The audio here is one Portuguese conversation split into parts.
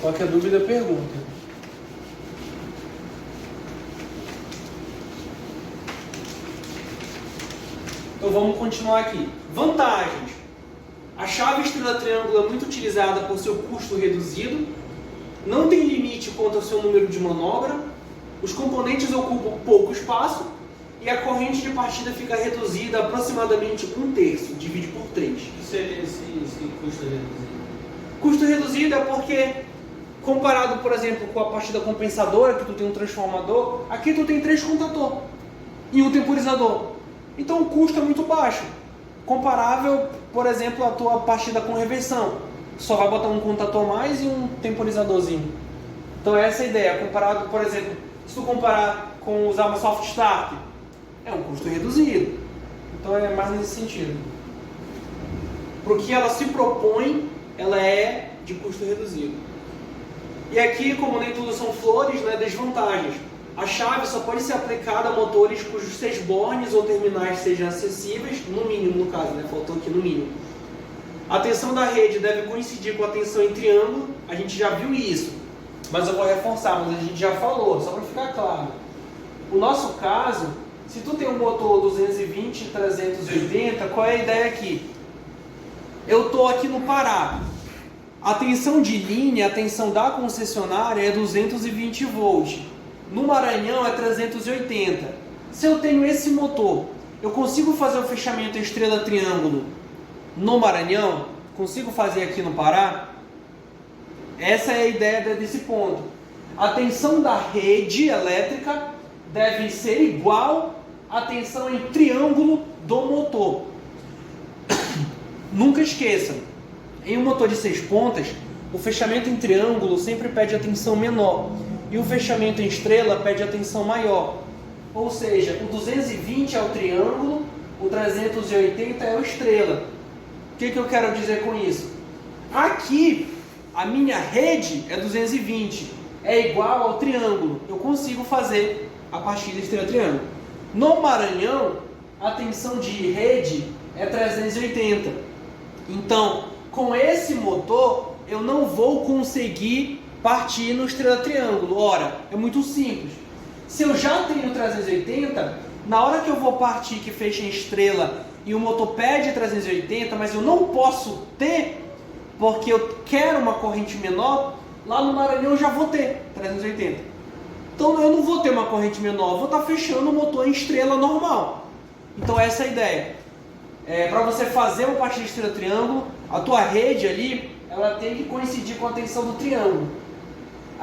Qualquer dúvida, pergunta. Então vamos continuar aqui. Vantagens. A chave estrela-triângulo é muito utilizada por seu custo reduzido, não tem limite quanto ao seu número de manobra, os componentes ocupam pouco espaço e a corrente de partida fica reduzida a aproximadamente 1/3, divide por 3. O que seria esse custo reduzido? Custo reduzido é porque, comparado, por exemplo, com a partida compensadora, que tu tem um transformador, aqui tu tem 3 contadores e um temporizador. Então o custo é muito baixo. Comparável, por exemplo, à tua partida com reversão. Só vai botar um contator mais e um temporizadorzinho. Então essa é a ideia. Comparado, por exemplo, se tu comparar com usar uma soft start, é um custo reduzido. Então é mais nesse sentido. Para o que ela se propõe, ela é de custo reduzido. E aqui, como nem tudo são flores, né, desvantagens. A chave só pode ser aplicada a motores cujos 6 bornes ou terminais sejam acessíveis, no mínimo no caso, né? Faltou aqui no mínimo. A tensão da rede deve coincidir com a tensão em triângulo, a gente já viu isso, mas eu vou reforçar, mas a gente já falou, só para ficar claro. O nosso caso, se tu tem um motor 220 380, qual é a ideia aqui? Eu estou aqui no Pará. A tensão de linha, a tensão da concessionária é 220 volts. No Maranhão é 380. Se eu tenho esse motor, eu consigo fazer o fechamento estrela-triângulo no Maranhão? Consigo fazer aqui no Pará? Essa é a ideia desse ponto. A tensão da rede elétrica deve ser igual à tensão em triângulo do motor. Nunca esqueça, em um motor de 6 pontas, o fechamento em triângulo sempre pede a tensão menor. E o fechamento em estrela pede a tensão maior. Ou seja, o 220 é o triângulo, o 380 é o estrela. O que eu quero dizer com isso? Aqui, a minha rede é 220, é igual ao triângulo. Eu consigo fazer a partida estrela-triângulo. No Maranhão, a tensão de rede é 380. Então, com esse motor, eu não vou conseguir partir no estrela-triângulo. Ora, é muito simples. Se eu já tenho 380, na hora que eu vou partir que fecha em estrela e o motor pede 380, mas eu não posso ter, porque eu quero uma corrente menor, lá no Maranhão eu já vou ter 380. Então eu não vou ter uma corrente menor, eu vou estar fechando o motor em estrela normal. Então essa é a ideia. Para você fazer uma partida de estrela-triângulo, a tua rede ali, ela tem que coincidir com a tensão do triângulo.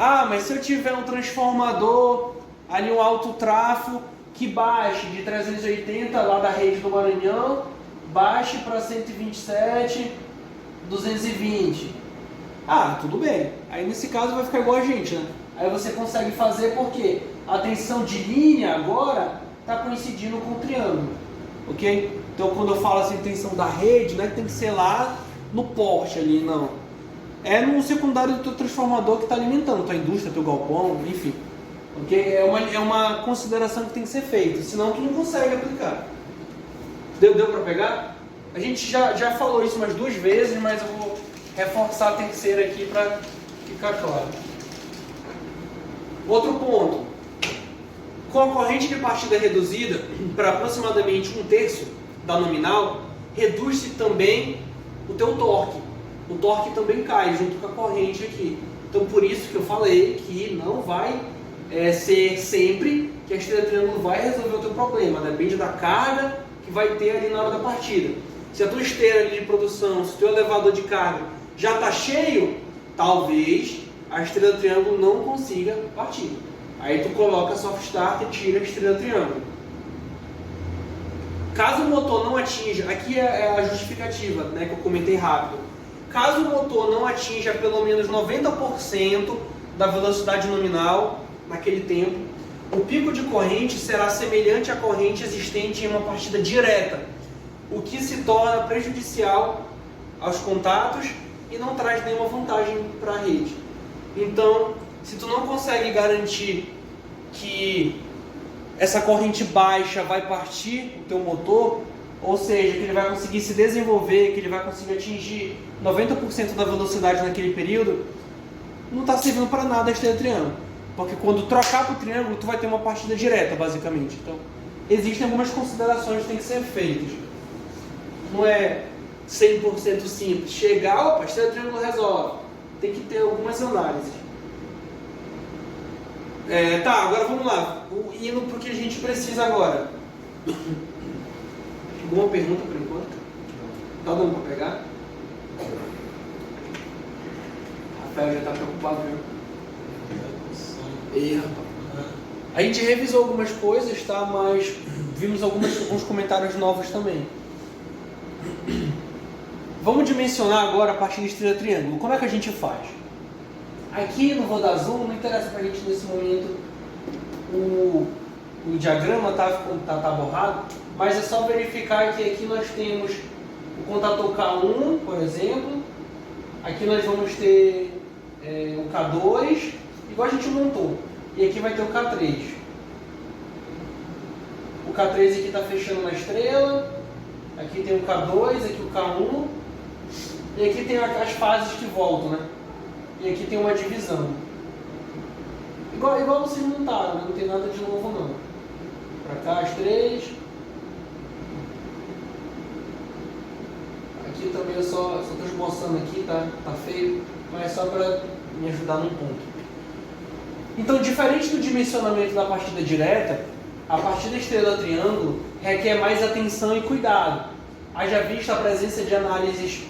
Ah, mas se eu tiver um transformador, ali um alto trafo, que baixe de 380 lá da rede do Maranhão, baixe para 127, 220. Ah, tudo bem. Aí nesse caso vai ficar igual a gente, né? Aí você consegue fazer porque a tensão de linha agora está coincidindo com o triângulo. Ok? Então quando eu falo assim, tensão da rede, não é que tem que ser lá no poste ali, não. É no secundário do teu transformador que está alimentando tua indústria, teu galpão, enfim. Okay? É uma consideração que tem que ser feita, senão tu não consegue aplicar. Deu para pegar? A gente já falou isso umas 2 vezes, mas eu vou reforçar a terceira aqui para ficar claro. Outro ponto. Com a corrente de partida reduzida para aproximadamente 1/3 da nominal, reduz-se também o teu torque. O torque também cai junto com a corrente aqui. Então por isso que eu falei que não vai ser sempre que a estrela-triângulo vai resolver o teu problema. Depende da carga que vai ter ali na hora da partida. Se a tua esteira ali de produção, se o teu elevador de carga já está cheio, talvez a estrela-triângulo não consiga partir. Aí tu coloca a soft start e tira a estrela-triângulo. Caso o motor não atinja, aqui é a justificativa, né, que eu comentei rápido. Caso o motor não atinja pelo menos 90% da velocidade nominal naquele tempo, o pico de corrente será semelhante à corrente existente em uma partida direta, o que se torna prejudicial aos contatos e não traz nenhuma vantagem para a rede. Então, se tu não consegue garantir que essa corrente baixa vai partir o teu motor, ou seja, que ele vai conseguir se desenvolver, que ele vai conseguir atingir 90% da velocidade naquele período, não está servindo para nada a esteira triângulo. Porque quando trocar para o triângulo, tu vai ter uma partida direta, basicamente. Então, existem algumas considerações que têm que ser feitas. Não é 100% simples. Chegar, opa, esteira triângulo resolve. Tem que ter algumas análises. Tá, agora vamos lá. Indo para o que a gente precisa agora. Alguma pergunta por enquanto? Tá dando para pegar? Rafael já está preocupado, viu? A gente revisou algumas coisas, tá? Mas vimos alguns comentários novos também. Vamos dimensionar agora a partir da estrela triângulo. Como é que a gente faz? Aqui não vou dar zoom, não interessa pra gente nesse momento o diagrama tá borrado, mas é só verificar que aqui nós temos o contator K1, por exemplo. Aqui nós vamos ter o K2, igual a gente montou. E aqui vai ter o K3. O K3 aqui está fechando na estrela. Aqui tem o K2, aqui o K1. E aqui tem as fases que voltam, né? E aqui tem uma divisão. Igual vocês montaram, né? Não tem nada de novo não. Para cá as três. Aqui também eu só estou esboçando aqui, tá feio. Mas é só para me ajudar num ponto. Então, diferente do dimensionamento da partida direta, a partida estrela-triângulo requer mais atenção e cuidado. Haja vista a presença de análises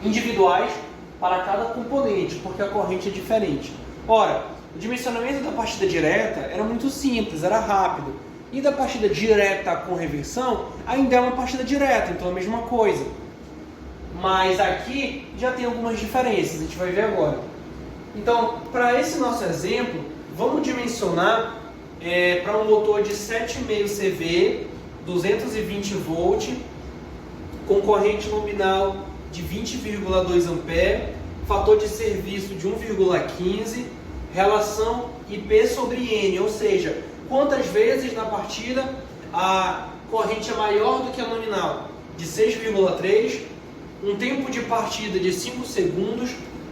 individuais para cada componente, porque a corrente é diferente. Ora, o dimensionamento da partida direta era muito simples, era rápido. E da partida direta com reversão, ainda é uma partida direta, então é a mesma coisa. Mas aqui já tem algumas diferenças, a gente vai ver agora. Então, para esse nosso exemplo, vamos dimensionar para um motor de 7,5 CV, 220 volt, com corrente nominal de 20,2 A, fator de serviço de 1,15, relação IP sobre N, ou seja, quantas vezes na partida a corrente é maior do que a nominal, de 6,3, um tempo de partida de 5 segundos,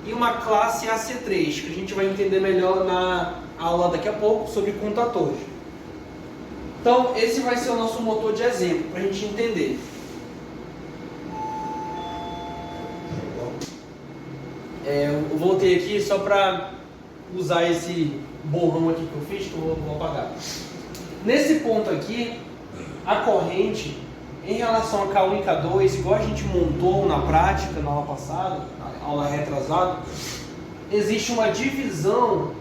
e uma classe AC3, que a gente vai entender melhor na aula daqui a pouco sobre contatores. Então, esse vai ser o nosso motor de exemplo, para a gente entender. Eu voltei aqui só para usar esse borrão aqui que eu fiz, que eu vou apagar. Nesse ponto aqui, a corrente, em relação a K1 e K2, igual a gente montou na prática, na aula passada, na aula retrasada, existe uma divisão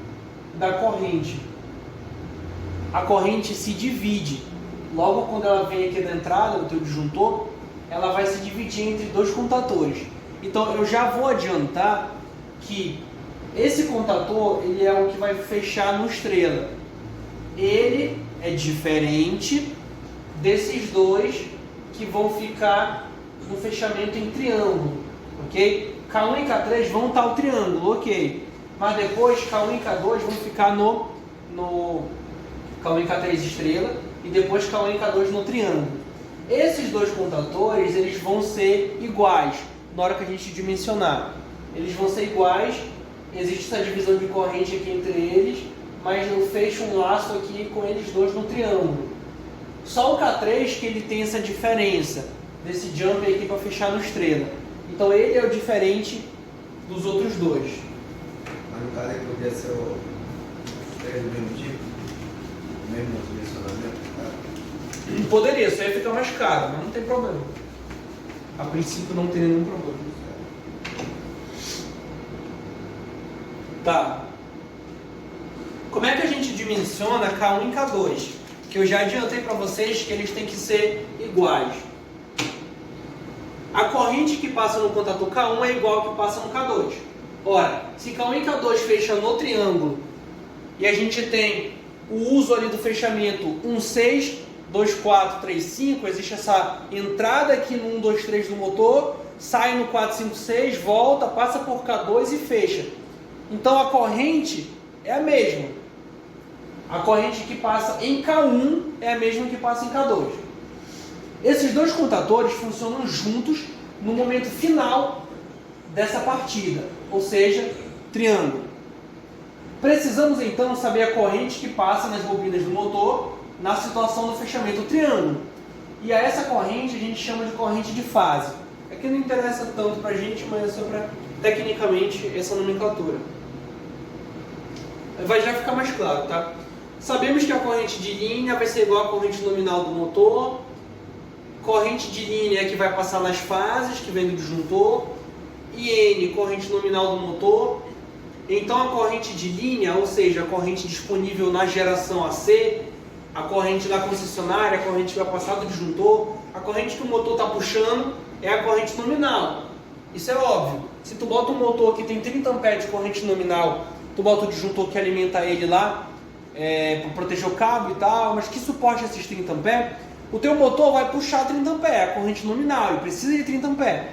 da corrente. A corrente se divide. Logo quando ela vem aqui da entrada, do teu disjuntor, ela vai se dividir entre dois contatores. Então eu já vou adiantar que esse contator, ele é o que vai fechar no estrela. Ele é diferente desses dois que vão ficar no fechamento em triângulo, ok? K1 e K3 vão estar o triângulo, ok? Mas depois K1 e K2 vão ficar no K1 e K3 estrela e depois K1 e K2 no triângulo. Esses dois contatores, eles vão ser iguais na hora que a gente dimensionar. Eles vão ser iguais, existe essa divisão de corrente aqui entre eles, mas eu fecho um laço aqui com eles dois no triângulo. Só o K3 que ele tem essa diferença, desse jump aqui para fechar no estrela. Então ele é o diferente dos outros dois. Mas no caso aqui poderia ser o três do mesmo tipo? O mesmo dimensionamento? Tá? Poderia, isso aí fica mais caro, mas não tem problema. A princípio não tem nenhum problema. Tá. Como é que a gente dimensiona K1 e K2? Que eu já adiantei para vocês que eles têm que ser iguais. A corrente que passa no contator K1 é igual ao que passa no K2. Ora, se K1 e K2 fecham no triângulo e a gente tem o uso ali do fechamento 1, 6, 2, 4, 3, 5, existe essa entrada aqui no 1, 2, 3 do motor, sai no 4, 5, 6, volta, passa por K2 e fecha. Então a corrente é a mesma. A corrente que passa em K1 é a mesma que passa em K2. Esses dois contatores funcionam juntos no momento final dessa partida. Ou seja, triângulo. Precisamos então saber a corrente que passa nas bobinas do motor na situação do fechamento triângulo. E a essa corrente a gente chama de corrente de fase. Aqui não interessa tanto para a gente, mas é só para tecnicamente essa nomenclatura. Vai já ficar mais claro, tá? Sabemos que a corrente de linha vai ser igual à corrente nominal do motor. Corrente de linha é que vai passar nas fases, que vem do disjuntor. IN, corrente nominal do motor. Então a corrente de linha, ou seja, a corrente disponível na geração AC, a corrente da concessionária, a corrente que vai passar do disjuntor, a corrente que o motor está puxando é a corrente nominal. Isso é óbvio. Se tu bota um motor que tem 30 A de corrente nominal, tu bota o disjuntor que alimenta ele lá, para proteger o cabo e tal, mas que suporte esses 30 A, o teu motor vai puxar 30 A, a corrente nominal, e precisa de 30 A.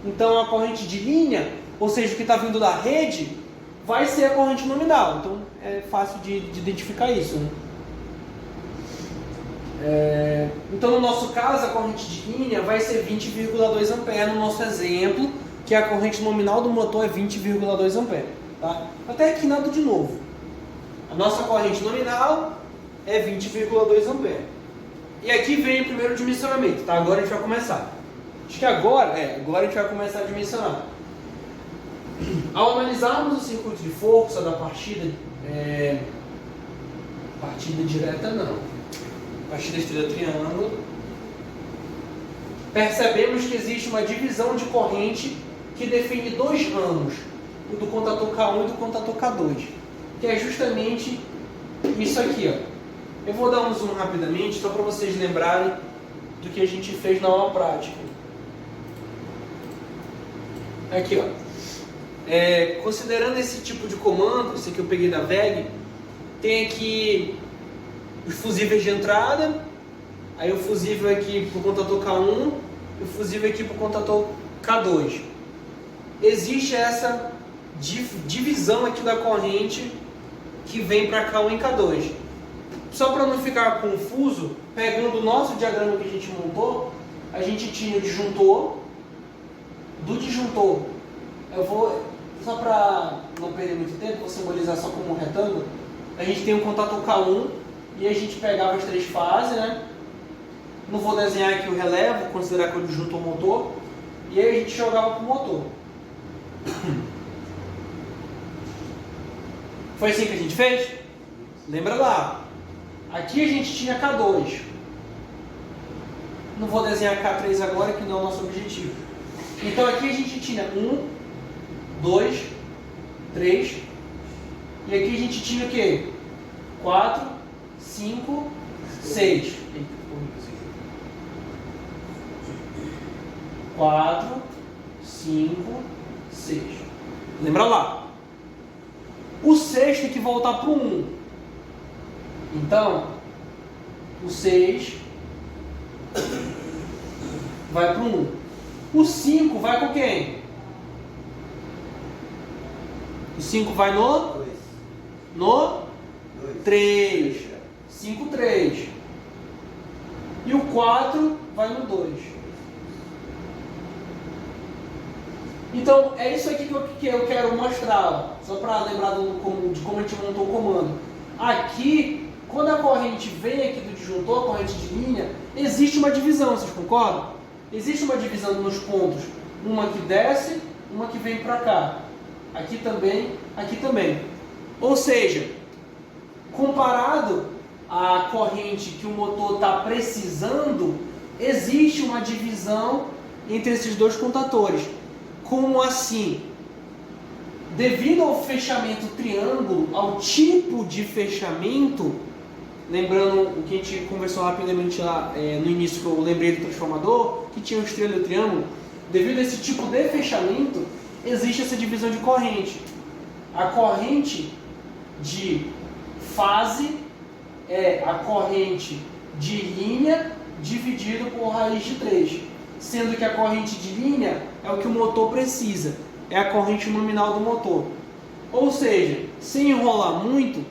Então a corrente de linha, ou seja, o que está vindo da rede, vai ser a corrente nominal. Então é fácil de identificar isso, né? Então no nosso caso a corrente de linha vai ser 20,2 A no nosso exemplo, que a corrente nominal do motor é 20,2 A. Tá? Até aqui nada de novo. A nossa corrente nominal é 20,2 A. E aqui vem o primeiro dimensionamento, tá? Agora a gente vai começar. Acho que agora a gente vai começar a dimensionar. Ao analisarmos o circuito de força da partida direta não, partida estrela triângulo, percebemos que existe uma divisão de corrente que define dois ramos, o do contator K1 e do contator K2, que é justamente isso aqui, ó. Eu vou dar um zoom rapidamente, só para vocês lembrarem do que a gente fez na aula prática. Aqui, ó. Considerando esse tipo de comando, esse aqui eu peguei da VEG, tem aqui os fusíveis de entrada, aí o fusível aqui para o contator K1 e o fusível aqui para o contator K2. Existe essa divisão aqui da corrente que vem para K1 e K2. Só para não ficar confuso, pegando o nosso diagrama que a gente montou, a gente tinha o disjuntor. Do disjuntor, eu vou, só para não perder muito tempo, vou simbolizar só como um retângulo. A gente tem o contator K1 e a gente pegava as três fases, né? Não vou desenhar aqui o relevo, considerar que é o disjuntor motor. E aí a gente jogava para o motor. Foi assim que a gente fez? Lembra lá. Aqui a gente tinha K2. Não vou desenhar K3 agora, que não é o nosso objetivo. Então aqui a gente tinha 1, 2, 3. E aqui a gente tinha o quê? 4, 5, 6. 4, 5, 6. Lembra lá. O 6 tem que voltar para o 1. Então, o 6 vai para o 1. O 5 vai com quem? O 5 vai no 3. 5, 3. E o 4 vai no 2. Então, é isso aqui que eu quero mostrar, ó, só para lembrar de como a gente montou o comando. Aqui, quando a corrente vem aqui do disjuntor, a corrente de linha, existe uma divisão, vocês concordam? Existe uma divisão nos pontos, uma que desce, uma que vem para cá. Aqui também, aqui também. Ou seja, comparado à corrente que o motor está precisando, existe uma divisão entre esses dois contatores. Como assim? Devido ao fechamento triângulo, ao tipo de fechamento, lembrando o que a gente conversou rapidamente lá no início, que eu lembrei do transformador, que tinha o estrela e o triângulo, devido a esse tipo de fechamento, existe essa divisão de corrente. A corrente de fase é a corrente de linha dividido por raiz de 3, sendo que a corrente de linha é o que o motor precisa, é a corrente nominal do motor. Ou seja, sem enrolar muito,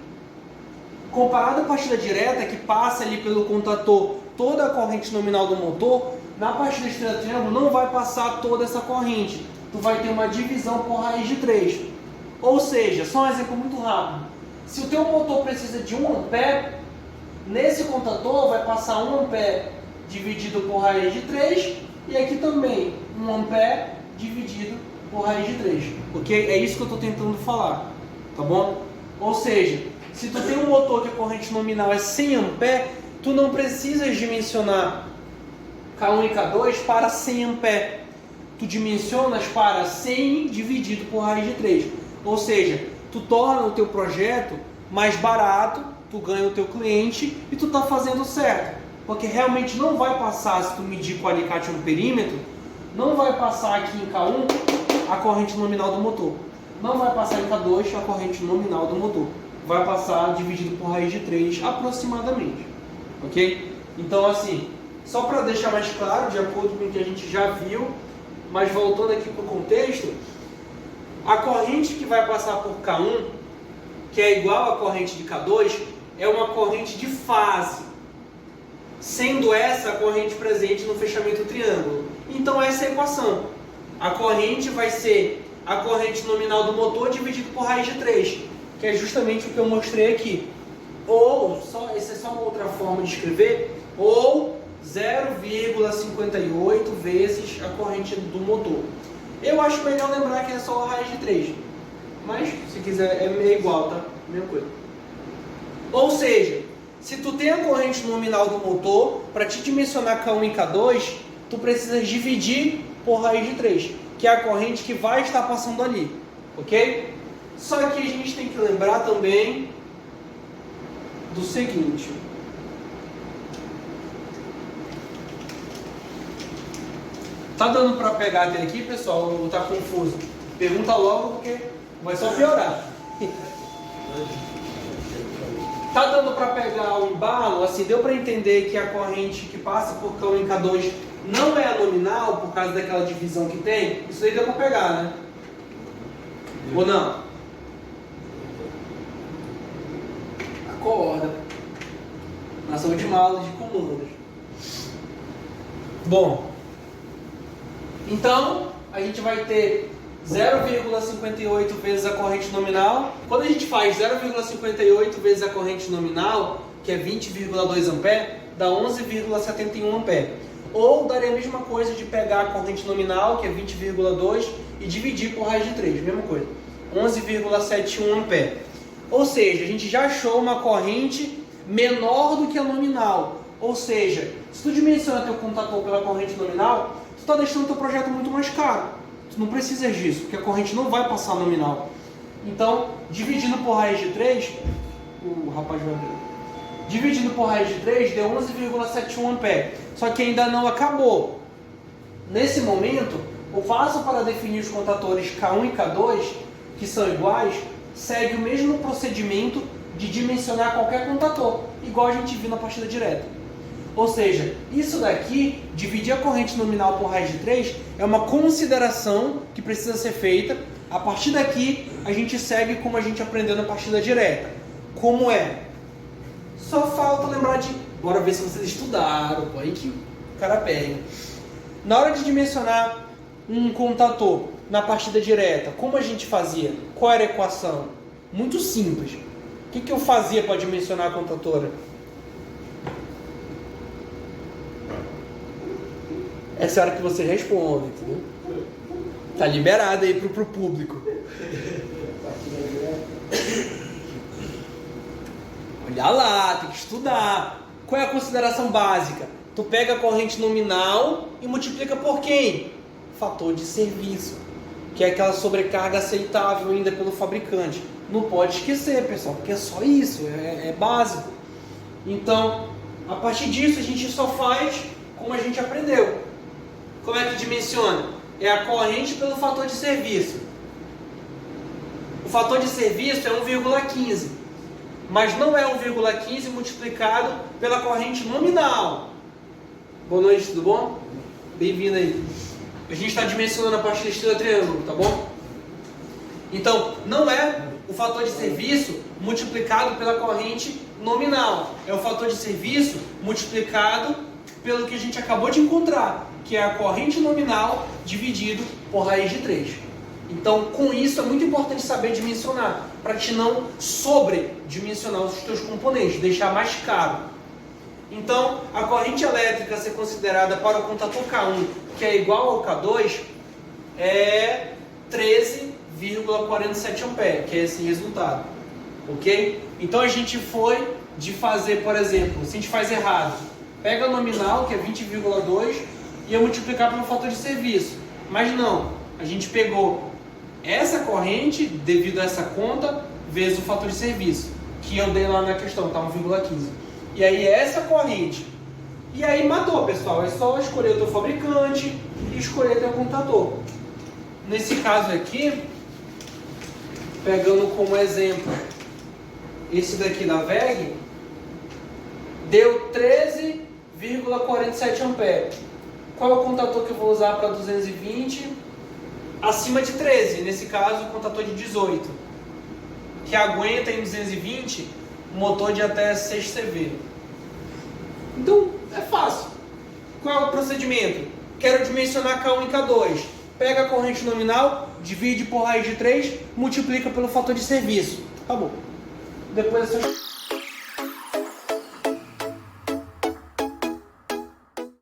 comparado à partida direta, que passa ali pelo contator toda a corrente nominal do motor, na partida estrela-triângulo não vai passar toda essa corrente. Tu vai ter uma divisão por raiz de 3. Ou seja, só um exemplo muito rápido. Se o teu motor precisa de 1 ampere, nesse contador vai passar 1 ampere dividido por raiz de 3 e aqui também 1 ampere dividido por raiz de 3. Ok? É isso que eu estou tentando falar. Tá bom? Ou seja, se tu tem um motor que a corrente nominal é 100 ampere, tu não precisas dimensionar K1 e K2 para 100 ampere. Tu dimensionas para 100 dividido por raiz de 3. Ou seja, tu torna o teu projeto mais barato, tu ganha o teu cliente e tu está fazendo certo. Porque realmente não vai passar, se tu medir com o alicate um perímetro, não vai passar aqui em K1 a corrente nominal do motor. Não vai passar em K2 a corrente nominal do motor. Vai passar dividido por raiz de 3 aproximadamente. Ok? Então assim, só para deixar mais claro, de acordo com o que a gente já viu, mas voltando aqui para o contexto, a corrente que vai passar por K1, que é igual à corrente de K2, é uma corrente de fase, sendo essa a corrente presente no fechamento triângulo. Então essa é a equação. A corrente vai ser a corrente nominal do motor dividido por raiz de 3, que é justamente o que eu mostrei aqui. Ou, essa é só uma outra forma de escrever, ou 0,58 vezes a corrente do motor. Eu acho melhor lembrar que é só a raiz de 3, mas se quiser é igual, tá? Mesma coisa. Ou seja, se tu tem a corrente nominal do motor, para te dimensionar K1 e K2, tu precisas dividir por raiz de 3, que é a corrente que vai estar passando ali, ok? Só que a gente tem que lembrar também do seguinte. Tá dando para pegar até aqui, pessoal, ou tá confuso? Pergunta logo, porque vai só piorar. Tá dando para pegar o embalo? Assim, deu para entender que a corrente que passa por K1 e K2 não é a nominal, por causa daquela divisão que tem? Isso aí deu para pegar, né? Ou não? Acorda. Nós somos de malas de comandos. Bom, então a gente vai ter 0,58 vezes a corrente nominal. Quando a gente faz 0,58 vezes a corrente nominal, que é 20,2 ampere, dá 11,71 ampere. Ou daria a mesma coisa de pegar a corrente nominal, que é 20,2, e dividir por raiz de 3, mesma coisa. 11,71 ampere. Ou seja, a gente já achou uma corrente menor do que a nominal. Ou seja, se tu dimensiona teu contador pela corrente nominal, tu está deixando teu projeto muito mais caro. Tu não precisas disso, porque a corrente não vai passar nominal. Então, dividindo por raiz de 3, o rapaz vai ver. Dividindo por raiz de 3 deu 11,71 ampere. Só que ainda não acabou. Nesse momento, o passo para definir os contadores K1 e K2, que são iguais, segue o mesmo procedimento de dimensionar qualquer contador, igual a gente viu na partida direta. Ou seja, isso daqui, dividir a corrente nominal por raiz de 3, é uma consideração que precisa ser feita. A partir daqui, a gente segue como a gente aprendeu na partida direta. Como é? Só falta lembrar de... Bora ver se vocês estudaram, pô, aí que o cara pega. Na hora de dimensionar um contador na partida direta, como a gente fazia? Qual era a equação? Muito simples. O que eu fazia para dimensionar a contadora? Essa é a hora que você responde, entendeu? Tá liberado aí pro público. Olha lá, tem que estudar. Qual é a consideração básica? Tu pega a corrente nominal e multiplica por quem? Fator de serviço, que é aquela sobrecarga aceitável ainda pelo fabricante. Não pode esquecer, pessoal, porque é só isso, é básico. Então, a partir disso, a gente só faz como a gente aprendeu. Como é que dimensiona? É a corrente pelo fator de serviço. O fator de serviço é 1,15, mas não é 1,15 multiplicado pela corrente nominal. Boa noite, tudo bom? Bem-vindo aí. A gente está dimensionando a partir da estrela triângulo, tá bom? Então, não é o fator de serviço multiplicado pela corrente nominal. É o fator de serviço multiplicado pelo que a gente acabou de encontrar, que é a corrente nominal dividido por raiz de 3. Então, com isso, é muito importante saber dimensionar, para te não sobredimensionar os teus componentes, deixar mais caro. Então, a corrente elétrica a ser considerada para o contator K1, que é igual ao K2, é 13,47 A, que é esse resultado. Ok? Então, a gente foi de fazer, por exemplo, se a gente faz errado, pega a nominal, que é 20,2, e ia multiplicar pelo fator de serviço. Mas não, a gente pegou essa corrente, devido a essa conta, vezes o fator de serviço, que eu dei lá na questão, tá 1,15. E aí essa corrente. E aí matou, pessoal. É só escolher o teu fabricante e escolher teu contador. Nesse caso aqui, pegando como exemplo esse daqui da VEG, deu 13,47 A. Qual é o contador que eu vou usar para 220? Acima de 13, nesse caso o contador de 18, que aguenta em 220 motor de até 6 CV. Então é fácil. Qual é o procedimento? Quero dimensionar K1 e K2. Pega a corrente nominal, divide por raiz de 3, multiplica pelo fator de serviço. Tá bom. Depois é só...